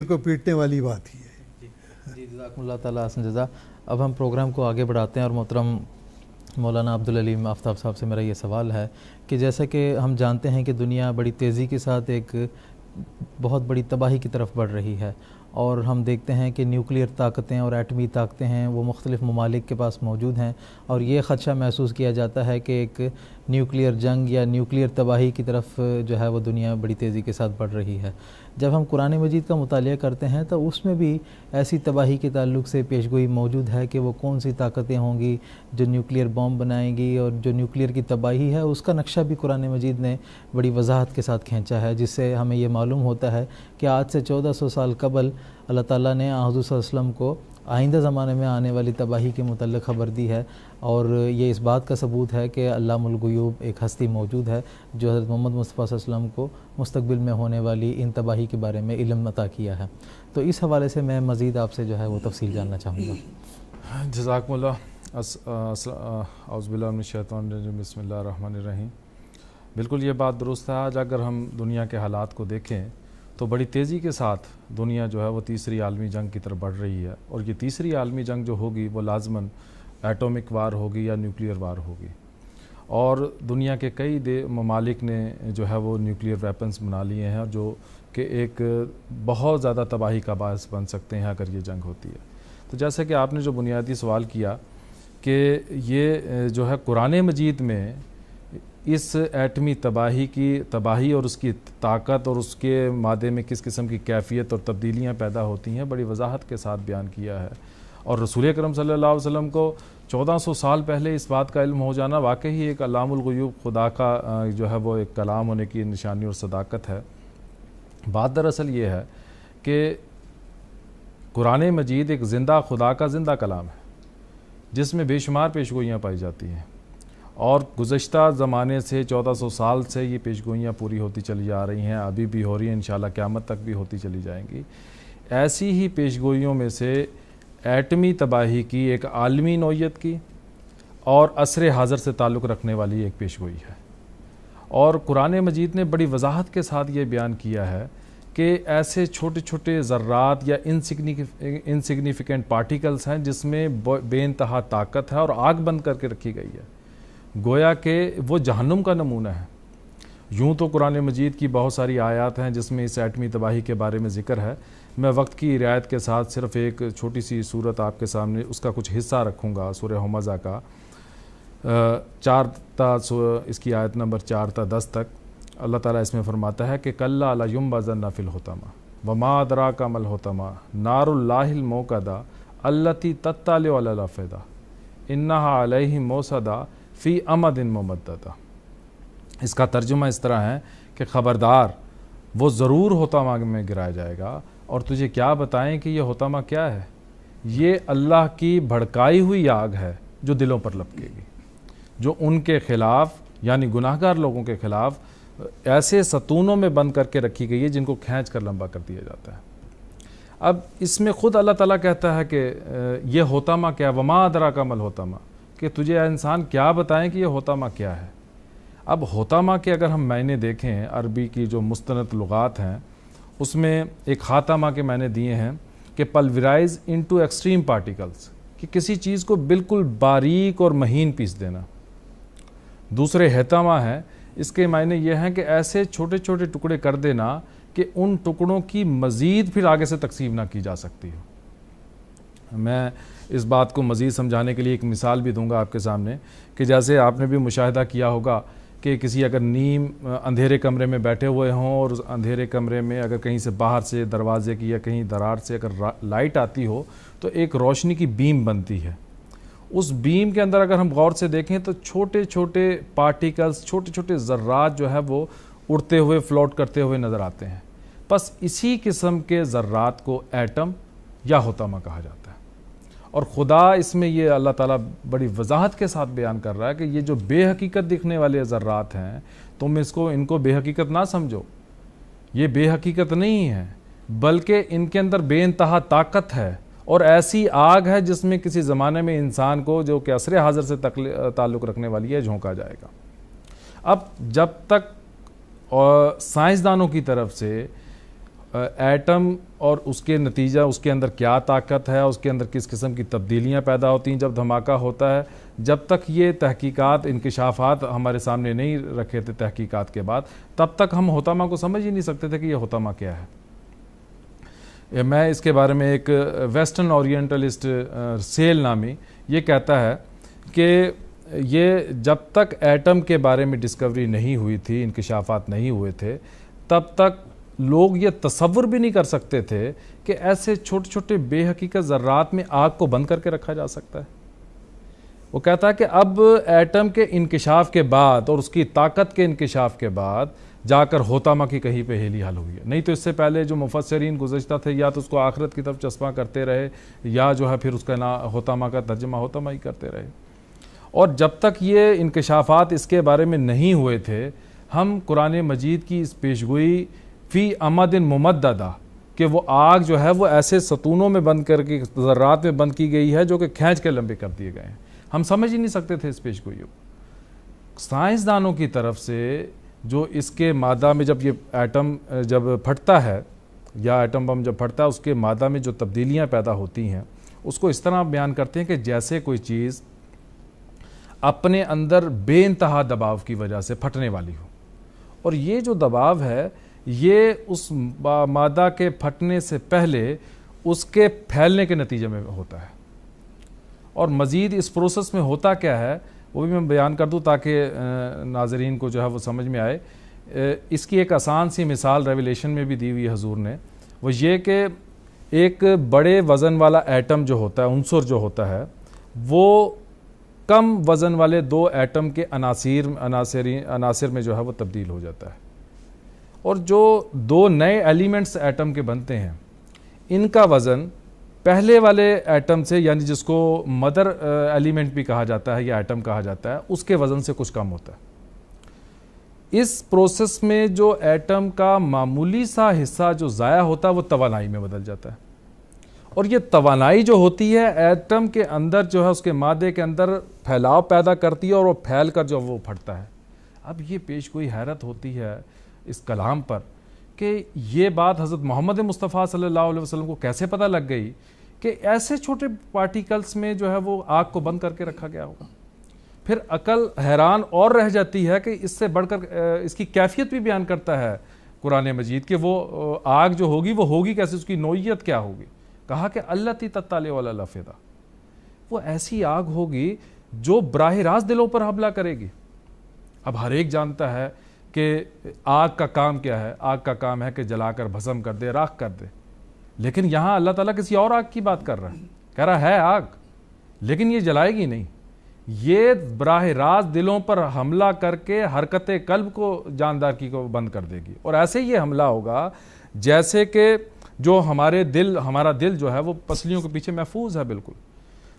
کو پیٹنے والی بات ہی ہے۔ جی جزاکم اللہ تعالیٰ احسن جزا۔ اب ہم پروگرام کو آگے بڑھاتے ہیں اور محترم مولانا عبدالعلیم آفتاب صاحب سے میرا یہ سوال ہے کہ جیسا کہ ہم جانتے ہیں کہ دنیا بڑی تیزی کے ساتھ ایک بہت بڑی تباہی کی طرف بڑھ رہی ہے، اور ہم دیکھتے ہیں کہ نیوکلیئر طاقتیں اور ایٹمی طاقتیں ہیں وہ مختلف ممالک کے پاس موجود ہیں، اور یہ خدشہ محسوس کیا جاتا ہے کہ ایک نیوکلیئر جنگ یا نیوکلیئر تباہی کی طرف جو ہے وہ دنیا بڑی تیزی کے ساتھ بڑھ رہی ہے۔ جب ہم قرآن مجید کا مطالعہ کرتے ہیں تو اس میں بھی ایسی تباہی کے تعلق سے پیشگوئی موجود ہے کہ وہ کون سی طاقتیں ہوں گی جو نیوکلیئر بوم بنائیں گی، اور جو نیوکلیئر کی تباہی ہے اس کا نقشہ بھی قرآن مجید نے بڑی وضاحت کے ساتھ کھینچا ہے، جس سے ہمیں یہ معلوم ہوتا ہے کہ آج سے 1400 سال قبل اللہ تعالیٰ نے حضور صلی اللہ علیہ وسلم کو آئندہ زمانے میں آنے والی تباہی کے متعلق خبر دی ہے، اور یہ اس بات کا ثبوت ہے کہ علام الغیوب ایک ہستی موجود ہے جو حضرت محمد مصطفیٰ صلی اللہ علیہ وسلم کو مستقبل میں ہونے والی ان تباہی کے بارے میں علم عطا کیا ہے۔ تو اس حوالے سے میں مزید آپ سے جو ہے وہ تفصیل جاننا چاہوں گا۔ جزاکم اللہ۔ اعوذ باللہ من الشیطان الرجیم، بسم اللہ الرحمن الرحیم۔ بالکل یہ بات درست ہے۔ آج اگر ہم دنیا کے حالات کو دیکھیں تو بڑی تیزی کے ساتھ دنیا جو ہے وہ تیسری عالمی جنگ کی طرف بڑھ رہی ہے، اور یہ تیسری عالمی جنگ جو ہوگی وہ لازماً ایٹومک وار ہوگی یا نیوکلیئر وار ہوگی، اور دنیا کے کئی ممالک نے جو ہے وہ نیوکلیئر ویپنز بنا لیے ہیں، جو کہ ایک بہت زیادہ تباہی کا باعث بن سکتے ہیں اگر یہ جنگ ہوتی ہے۔ تو جیسے کہ آپ نے جو بنیادی سوال کیا کہ یہ جو ہے قرآن مجید میں اس ایٹمی تباہی اور اس کی طاقت اور اس کے مادے میں کس قسم کی کیفیت اور تبدیلیاں پیدا ہوتی ہیں بڑی وضاحت کے ساتھ بیان کیا ہے، اور رسول اکرم صلی اللہ علیہ وسلم کو 1400 سال پہلے اس بات کا علم ہو جانا واقعی ایک علام الغیوب خدا کا جو ہے وہ ایک کلام ہونے کی نشانی اور صداقت ہے۔ بات دراصل یہ ہے کہ قرآن مجید ایک زندہ خدا کا زندہ کلام ہے جس میں بے شمار پیشگوئیاں پائی جاتی ہیں، اور گزشتہ زمانے سے 1400 سال سے یہ پیشگوئیاں پوری ہوتی چلی جا رہی ہیں، ابھی بھی ہو رہی ہیں، انشاءاللہ قیامت تک بھی ہوتی چلی جائیں گی۔ ایسی ہی پیشگوئیوں میں سے ایٹمی تباہی کی ایک عالمی نوعیت کی اور عصر حاضر سے تعلق رکھنے والی ایک پیشگوئی ہے، اور قرآن مجید نے بڑی وضاحت کے ساتھ یہ بیان کیا ہے کہ ایسے چھوٹے چھوٹے ذرات یا انسگنیفیکنٹ پارٹیکلز ہیں جس میں بے انتہا طاقت ہے اور آگ بند کر کے رکھی گئی ہے، گویا کہ وہ جہنم کا نمونہ ہے۔ یوں تو قرآن مجید کی بہت ساری آیات ہیں جس میں اس ایٹمی تباہی کے بارے میں ذکر ہے، میں وقت کی رعایت کے ساتھ صرف ایک چھوٹی سی صورت آپ کے سامنے اس کا کچھ حصہ رکھوں گا، سورہ ہمزہ کا 4 تا اس کی آیت نمبر 4 تا 10 تک اللہ تعالیٰ اس میں فرماتا ہے کہ کلا لیمبذن فی الحطمہ وما ادراک ما الحطمہ نار اللہ الموقدہ التی تطلع علی الافئدہ انہا علیہم موصدہ فی امد ممددہ۔ اس کا ترجمہ اس طرح ہے کہ خبردار وہ ضرور حطمہ میں گرایا جائے گا، اور تجھے کیا بتائیں کہ یہ حطمہ کیا ہے؟ یہ اللہ کی بھڑکائی ہوئی آگ ہے جو دلوں پر لپکے گی، جو ان کے خلاف یعنی گناہگار لوگوں کے خلاف ایسے ستونوں میں بند کر کے رکھی گئی ہے جن کو کھینچ کر لمبا کر دیا جاتا ہے۔ اب اس میں خود اللہ تعالیٰ کہتا ہے کہ یہ حطمہ کیا، وما ادراک ما الحطمہ، کہ تجھے انسان کیا بتائیں کہ یہ حطمہ کیا ہے۔ اب حطمہ کے اگر ہم معنی دیکھیں عربی کی جو مستند لغات ہیں اس میں ایک خاتمہ کے معنی دیے ہیں کہ پلورائز انٹو ایکسٹریم پارٹیکلز، کہ کسی چیز کو بالکل باریک اور مہین پیس دینا۔ دوسرے حطمہ ہے، اس کے معنی یہ ہیں کہ ایسے چھوٹے چھوٹے ٹکڑے کر دینا کہ ان ٹکڑوں کی مزید پھر آگے سے تقسیم نہ کی جا سکتی ہو۔ میں اس بات کو مزید سمجھانے کے لیے ایک مثال بھی دوں گا آپ کے سامنے کہ جیسے آپ نے بھی مشاہدہ کیا ہوگا کہ کسی اگر نیم اندھیرے کمرے میں بیٹھے ہوئے ہوں اور اس اندھیرے کمرے میں اگر کہیں سے باہر سے دروازے کی یا کہیں درار سے اگر لائٹ آتی ہو تو ایک روشنی کی بیم بنتی ہے۔ اس بیم کے اندر اگر ہم غور سے دیکھیں تو چھوٹے چھوٹے پارٹیکلز، چھوٹے چھوٹے ذرات جو ہے وہ اڑتے ہوئے فلوٹ کرتے ہوئے نظر آتے ہیں۔ بس اسی قسم کے ذرات کو ایٹم یا حطمہ کہا جاتا ہے، اور خدا اس میں یہ اللہ تعالیٰ بڑی وضاحت کے ساتھ بیان کر رہا ہے کہ یہ جو بے حقیقت دکھنے والے ذرات ہیں تم ان کو بے حقیقت نہ سمجھو، یہ بے حقیقت نہیں ہے بلکہ ان کے اندر بے انتہا طاقت ہے، اور ایسی آگ ہے جس میں کسی زمانے میں انسان کو جو کہ عصر حاضر سے تعلق رکھنے والی ہے جھونکا جائے گا۔ اب جب تک سائنسدانوں کی طرف سے ایٹم اور اس کے نتیجہ، اس کے اندر کیا طاقت ہے، اس کے اندر کس قسم کی تبدیلیاں پیدا ہوتی ہیں جب دھماکہ ہوتا ہے، جب تک یہ تحقیقات، انکشافات ہمارے سامنے نہیں رکھے تھے تحقیقات کے بعد، تب تک ہم ہوتامہ کو سمجھ ہی نہیں سکتے تھے کہ یہ ہوتامہ کیا ہے۔ میں اس کے بارے میں ایک ویسٹرن اورینٹلسٹ سیل نامی یہ کہتا ہے کہ یہ جب تک ایٹم کے بارے میں ڈسکوری نہیں ہوئی تھی، انکشافات نہیں ہوئے تھے، تب تک لوگ یہ تصور بھی نہیں کر سکتے تھے کہ ایسے چھوٹے چھوٹے بے حقیقت ذرات میں آگ کو بند کر کے رکھا جا سکتا ہے۔ وہ کہتا ہے کہ اب ایٹم کے انکشاف کے بعد اور اس کی طاقت کے انکشاف کے بعد جا کر ہوتامہ کی کہیں پہ ہیلی حل ہوئی ہے، نہیں تو اس سے پہلے جو مفسرین گزشتہ تھے یا تو اس کو آخرت کی طرف چسپاں کرتے رہے یا جو ہے پھر اس کا ہوتامہ کا ترجمہ ہوتامہ ہی کرتے رہے۔ اور جب تک یہ انکشافات اس کے بارے میں نہیں ہوئے تھے، ہم قرآن مجید کی اس پیشگوئی فی امد ممددہ کہ وہ آگ جو ہے وہ ایسے ستونوں میں بند کر کے، ذرات میں بند کی گئی ہے جو کہ کھینچ کے لمبے کر دیے گئے ہیں، ہم سمجھ ہی نہیں سکتے تھے اس پیشگوئی کو۔ سائنسدانوں کی طرف سے جو اس کے مادہ میں جب یہ ایٹم جب پھٹتا ہے یا ایٹم بم جب پھٹتا ہے، اس کے مادہ میں جو تبدیلیاں پیدا ہوتی ہیں اس کو اس طرح بیان کرتے ہیں کہ جیسے کوئی چیز اپنے اندر بے انتہا دباؤ کی وجہ سے پھٹنے والی ہو، اور یہ جو دباؤ ہے یہ اس مادہ کے پھٹنے سے پہلے اس کے پھیلنے کے نتیجے میں ہوتا ہے۔ اور مزید اس پروسیس میں ہوتا کیا ہے وہ بھی میں بیان کر دوں تاکہ ناظرین کو جو ہے وہ سمجھ میں آئے۔ اس کی ایک آسان سی مثال ریویلیشن میں بھی دی ہوئی حضور نے، وہ یہ کہ ایک بڑے وزن والا ایٹم جو ہوتا ہے، عنصر جو ہوتا ہے، وہ کم وزن والے دو ایٹم کے عناصر میں جو ہے وہ تبدیل ہو جاتا ہے، اور جو دو نئے ایلیمنٹس ایٹم کے بنتے ہیں ان کا وزن پہلے والے ایٹم سے، یعنی جس کو مدر ایلیمنٹ بھی کہا جاتا ہے یا ایٹم کہا جاتا ہے، اس کے وزن سے کچھ کم ہوتا ہے۔ اس پروسیس میں جو ایٹم کا معمولی سا حصہ جو ضائع ہوتا ہے وہ توانائی میں بدل جاتا ہے، اور یہ توانائی جو ہوتی ہے ایٹم کے اندر جو ہے اس کے مادے کے اندر پھیلاؤ پیدا کرتی ہے اور وہ پھیل کر جو وہ پھٹتا ہے۔ اب یہ پیش گوئی حیرت ہوتی ہے اس کلام پر کہ یہ بات حضرت محمد مصطفیٰ صلی اللہ علیہ وسلم کو کیسے پتہ لگ گئی کہ ایسے چھوٹے پارٹیکلز میں جو ہے وہ آگ کو بند کر کے رکھا گیا ہوگا۔ پھر عقل حیران اور رہ جاتی ہے کہ اس سے بڑھ کر اس کی کیفیت بھی بیان کرتا ہے قرآن مجید کہ وہ آگ جو ہوگی وہ ہوگی کیسے، اس کی نوعیت کیا ہوگی۔ کہا کہ التی تطلع علی الافئدہ، وہ ایسی آگ ہوگی جو براہ راست دلوں پر حملہ کرے گی۔ اب ہر ایک جانتا ہے کہ آگ کا کام کیا ہے، آگ کا کام ہے کہ جلا کر بھسم کر دے، راکھ کر دے، لیکن یہاں اللہ تعالیٰ کسی اور آگ کی بات کر رہا ہے، کہہ رہا ہے آگ، لیکن یہ جلائے گی نہیں، یہ براہ راست دلوں پر حملہ کر کے حرکت قلب کو، جاندار کی کو بند کر دے گی۔ اور ایسے یہ حملہ ہوگا جیسے کہ جو ہمارا دل جو ہے وہ پسلیوں کے پیچھے محفوظ ہے، بالکل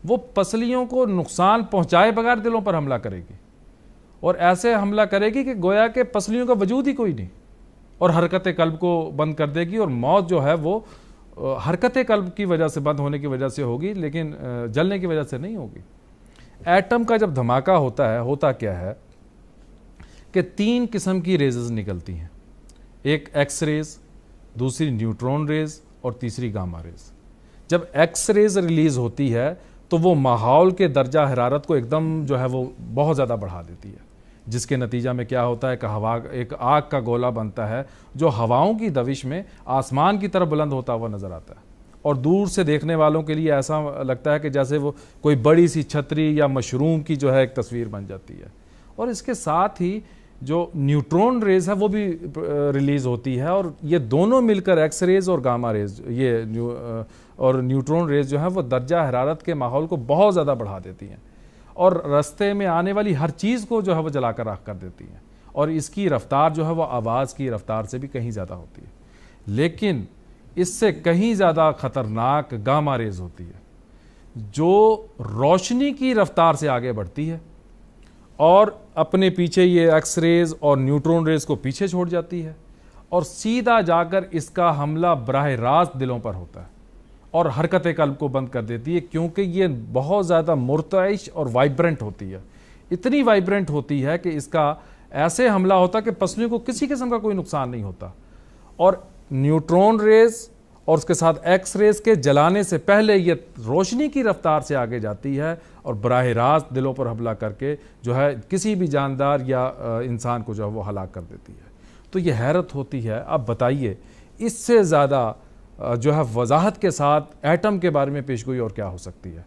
وہ پسلیوں کو نقصان پہنچائے بغیر دلوں پر حملہ کرے گی، اور ایسے حملہ کرے گی کہ گویا کہ پسلیوں کا وجود ہی کوئی نہیں، اور حرکت قلب کو بند کر دے گی، اور موت جو ہے وہ حرکت قلب کی وجہ سے، بند ہونے کی وجہ سے ہوگی، لیکن جلنے کی وجہ سے نہیں ہوگی۔ ایٹم کا جب دھماکہ ہوتا ہے، ہوتا کیا ہے کہ 3 قسم کی ریزز نکلتی ہیں، ایک ایکس ریز، دوسری نیوٹرون ریز اور تیسری گاما ریز۔ جب ایکس ریز ریلیز ہوتی ہے تو وہ ماحول کے درجہ حرارت کو ایک دم جو ہے وہ بہت زیادہ بڑھا دیتی ہے، جس کے نتیجہ میں کیا ہوتا ہے کہ ہوا ایک آگ کا گولہ بنتا ہے جو ہواؤں کی دوش میں آسمان کی طرف بلند ہوتا ہوا نظر آتا ہے، اور دور سے دیکھنے والوں کے لیے ایسا لگتا ہے کہ جیسے وہ کوئی بڑی سی چھتری یا مشروم کی جو ہے ایک تصویر بن جاتی ہے۔ اور اس کے ساتھ ہی جو نیوٹرون ریز ہے وہ بھی ریلیز ہوتی ہے، اور یہ دونوں مل کر ایکس ریز اور گاما ریز اور نیوٹرون ریز جو ہے وہ درجہ حرارت کے ماحول کو بہت زیادہ بڑھا دیتی ہیں، اور رستے میں آنے والی ہر چیز کو جو ہے وہ جلا کر راکھ کر دیتی ہیں، اور اس کی رفتار جو ہے وہ آواز کی رفتار سے بھی کہیں زیادہ ہوتی ہے۔ لیکن اس سے کہیں زیادہ خطرناک گاما ریز ہوتی ہے، جو روشنی کی رفتار سے آگے بڑھتی ہے اور اپنے پیچھے یہ ایکس ریز اور نیوٹرون ریز کو پیچھے چھوڑ جاتی ہے، اور سیدھا جا کر اس کا حملہ براہ راست دلوں پر ہوتا ہے اور حرکت قلب کو بند کر دیتی ہے، کیونکہ یہ بہت زیادہ مرتعش اور وائبرنٹ ہوتی ہے، اتنی وائبرنٹ ہوتی ہے کہ اس کا ایسے حملہ ہوتا ہے کہ پسلیوں کو کسی قسم کا کوئی نقصان نہیں ہوتا۔ اور نیوٹرون ریز اور اس کے ساتھ ایکس ریز کے جلانے سے پہلے یہ روشنی کی رفتار سے آگے جاتی ہے اور براہ راست دلوں پر حملہ کر کے جو ہے کسی بھی جاندار یا انسان کو جو ہے وہ ہلاک کر دیتی ہے۔ تو یہ حیرت ہوتی ہے۔ اب بتائیے اس سے زیادہ جو ہے وضاحت کے ساتھ ایٹم کے بارے میں پیشگوئی اور کیا ہو سکتی ہے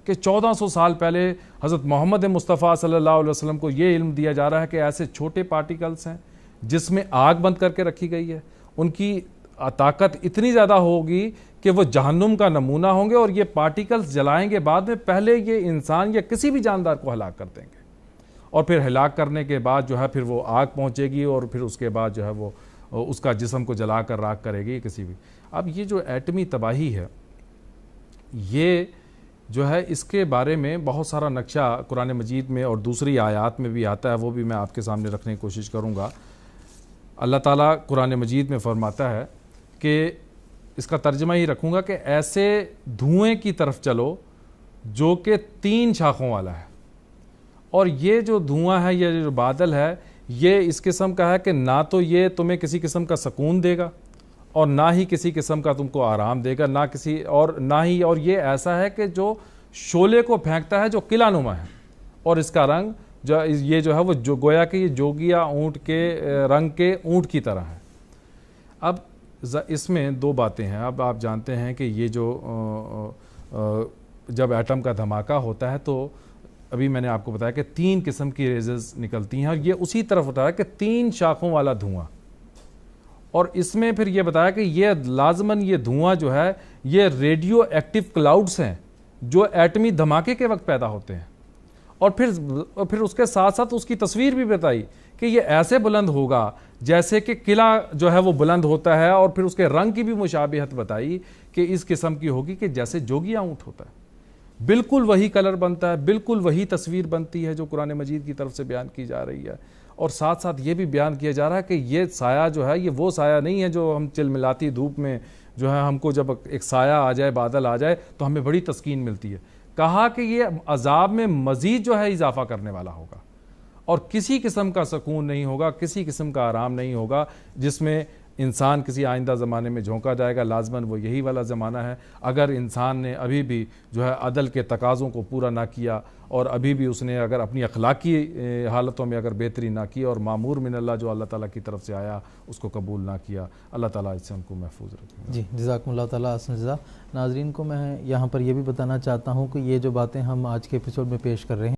کہ 1400 سال پہلے حضرت محمد مصطفیٰ صلی اللہ علیہ وسلم کو یہ علم دیا جا رہا ہے کہ ایسے چھوٹے پارٹیکلز ہیں جس میں آگ بند کر کے رکھی گئی ہے، ان کی طاقت اتنی زیادہ ہوگی کہ وہ جہنم کا نمونہ ہوں گے اور یہ پارٹیکلز جلائیں گے بعد میں، پہلے یہ انسان یا کسی بھی جاندار کو ہلاک کر دیں گے اور پھر ہلاک کرنے کے بعد جو ہے پھر وہ آگ پہنچے گی اور پھر اس کے بعد جو ہے وہ اس کا جسم کو جلا کر راکھ کرے گی کسی بھی۔ اب یہ جو ایٹمی تباہی ہے یہ جو ہے اس کے بارے میں بہت سارا نقشہ قرآن مجید میں اور دوسری آیات میں بھی آتا ہے، وہ بھی میں آپ کے سامنے رکھنے کی کوشش کروں گا۔ اللہ تعالیٰ قرآن مجید میں فرماتا ہے کہ اس کا ترجمہ ہی رکھوں گا کہ ایسے دھوئیں کی طرف چلو جو کہ 3 شاخوں والا ہے، اور یہ جو دھواں ہے، یہ جو بادل ہے، یہ اس قسم کا ہے کہ نہ تو یہ تمہیں کسی قسم کا سکون دے گا اور نہ ہی کسی قسم کا تم کو آرام دے گا، نہ ہی اور یہ ایسا ہے کہ جو شعلے کو پھینکتا ہے جو قلعہ نما ہے، اور اس کا رنگ یہ جو ہے وہ جو گویا کہ یہ جوگیا اونٹ کے رنگ کے اونٹ کی طرح ہے۔ اب اس میں 2 باتیں ہیں۔ اب آپ جانتے ہیں کہ یہ جو جب ایٹم کا دھماکہ ہوتا ہے تو ابھی میں نے آپ کو بتایا کہ 3 قسم کی ریزز نکلتی ہیں اور یہ اسی طرف ہوتا ہے کہ 3 شاخوں والا دھواں، اور اس میں پھر یہ بتایا کہ یہ لازماً یہ دھواں جو ہے یہ ریڈیو ایکٹیو کلاؤڈز ہیں جو ایٹمی دھماکے کے وقت پیدا ہوتے ہیں، اور پھر اس کے ساتھ ساتھ اس کی تصویر بھی بتائی کہ یہ ایسے بلند ہوگا جیسے کہ قلعہ جو ہے وہ بلند ہوتا ہے، اور پھر اس کے رنگ کی بھی مشابہت بتائی کہ اس قسم کی ہوگی کہ جیسے جوگیا اونٹ ہوتا ہے، بالکل وہی کلر بنتا ہے، بالکل وہی تصویر بنتی ہے جو قرآن مجید کی طرف سے بیان کی جا رہی ہے، اور ساتھ ساتھ یہ بھی بیان کیا جا رہا ہے کہ یہ سایہ جو ہے یہ وہ سایہ نہیں ہے جو ہم چلملاتی دھوپ میں جو ہے ہم کو جب ایک سایہ آ جائے، بادل آ جائے تو ہمیں بڑی تسکین ملتی ہے۔ کہا کہ یہ عذاب میں مزید جو ہے اضافہ کرنے والا ہوگا اور کسی قسم کا سکون نہیں ہوگا، کسی قسم کا آرام نہیں ہوگا، جس میں انسان کسی آئندہ زمانے میں جھونکا جائے گا۔ لازماً وہ یہی والا زمانہ ہے اگر انسان نے ابھی بھی جو ہے عدل کے تقاضوں کو پورا نہ کیا اور ابھی بھی اس نے اگر اپنی اخلاقی حالتوں میں اگر بہتری نہ کی اور مامور من اللہ جو اللہ تعالیٰ کی طرف سے آیا اس کو قبول نہ کیا، اللہ تعالیٰ اس سے ہم کو محفوظ رکھے۔ جی جزاکم اللہ تعالیٰ احسن جزا۔ ناظرین کو میں یہاں پر یہ بھی بتانا چاہتا ہوں کہ یہ جو باتیں ہم آج کے ایپیسوڈ میں پیش کر رہے ہیں